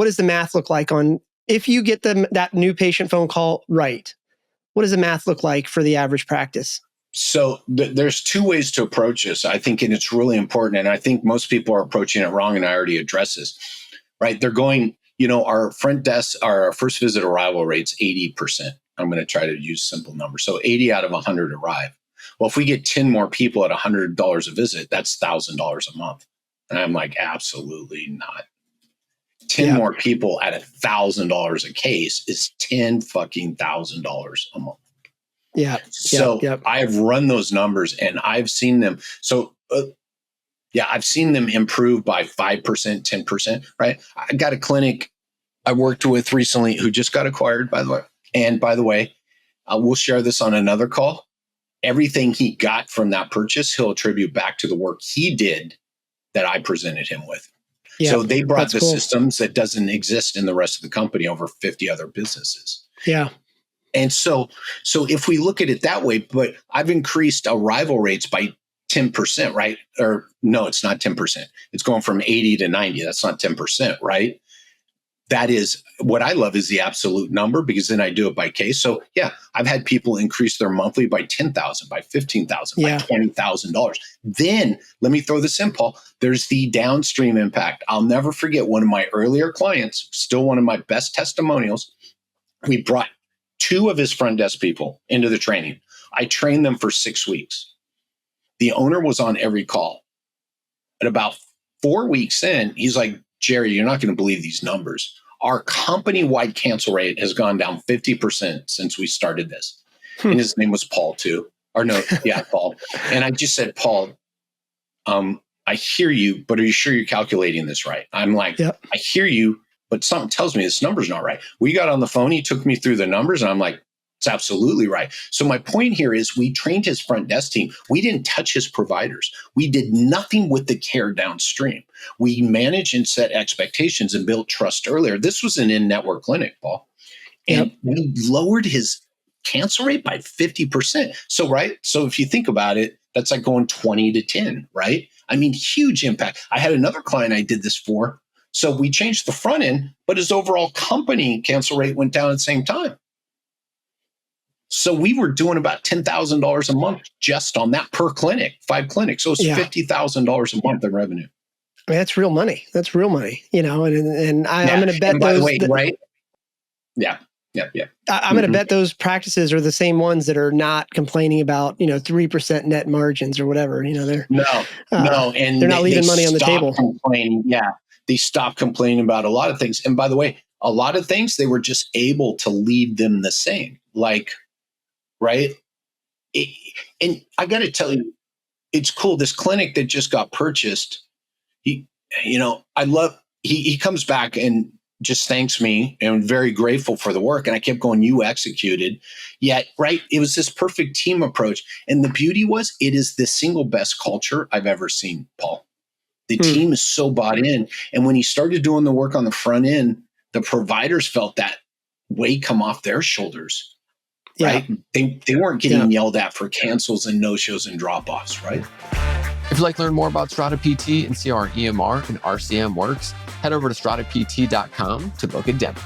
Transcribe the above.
what does the math look like on if you get that new patient phone call right? What does the math look like for the average practice? So there's two ways to approach this, I think, and it's really important. And I think most people are approaching it wrong, and I already addressed this, right? They're going, our front desk, our first visit arrival rate's 80%. I'm going to try to use simple numbers. So 80 out of 100 arrive. Well, if we get 10 more people at $100 a visit, that's $1,000 a month. And I'm like, absolutely not. 10 more people at $1,000 a case is $10,000 a month. Yeah. So I have run those numbers and I've seen them. So I've seen them improve by 5%, 10%, right? I got a clinic I worked with recently who just got acquired, by the way. And by the way, we'll share this on another call. Everything he got from that purchase, he'll attribute back to the work he did that I presented him with. Yeah, so they brought the systems that doesn't exist in the rest of the company over 50 other businesses. Yeah. And so if we look at it that way, but I've increased arrival rates by 10%, right? Or no, it's not 10%. It's going from 80 to 90. That's not 10%, right? That is what I love is the absolute number because then I do it by case. So yeah, I've had people increase their monthly by $10,000, by $15,000, by $20,000. Then let me throw this in, Paul. There's the downstream impact. I'll never forget one of my earlier clients, still one of my best testimonials. We brought 2 of his front desk people into the training. I trained them for 6 weeks. The owner was on every call. At about 4 weeks in, he's like, Jerry, you're not going to believe these numbers. Our company-wide cancel rate has gone down 50% since we started this. And his name was Paul too. Or no, yeah, Paul. And I just said, Paul, I hear you, but are you sure you're calculating this right? I'm like, I hear you, but something tells me this number's not right. We got on the phone. He took me through the numbers and I'm like, it's absolutely right. So my point here is we trained his front desk team. We didn't touch his providers. We did nothing with the care downstream. We managed and set expectations and built trust earlier. This was an in-network clinic, Paul. And we lowered his cancel rate by 50%. So, right. So if you think about it, that's like going 20 to 10, right? I mean, huge impact. I had another client I did this for. So we changed the front end, but his overall company cancel rate went down at the same time. So we were doing about $10,000 a month just on that per clinic, 5 clinics. So it's $50,000 a month in revenue. I mean, that's real money. That's real money, and I'm going to bet by the way, right? Yeah. I'm going to bet those practices are the same ones that are not complaining about, 3% net margins or whatever, they're no. And they're not leaving money on the table. They stopped complaining about a lot of things. And by the way, a lot of things, they were just able to leave them the same. Like, right? And I got to tell you, it's cool. This clinic that just got purchased, he comes back and just thanks me and I'm very grateful for the work. And I kept going, you executed. Yet, right, it was this perfect team approach. And the beauty was it is the single best culture I've ever seen, Paul. The team is so bought in. And when he started doing the work on the front end, the providers felt that weight come off their shoulders. Right? They weren't getting yelled at for cancels and no-shows and drop-offs, right? If you'd like to learn more about Strata PT and see how our EMR and RCM works, head over to stratapt.com to book a demo.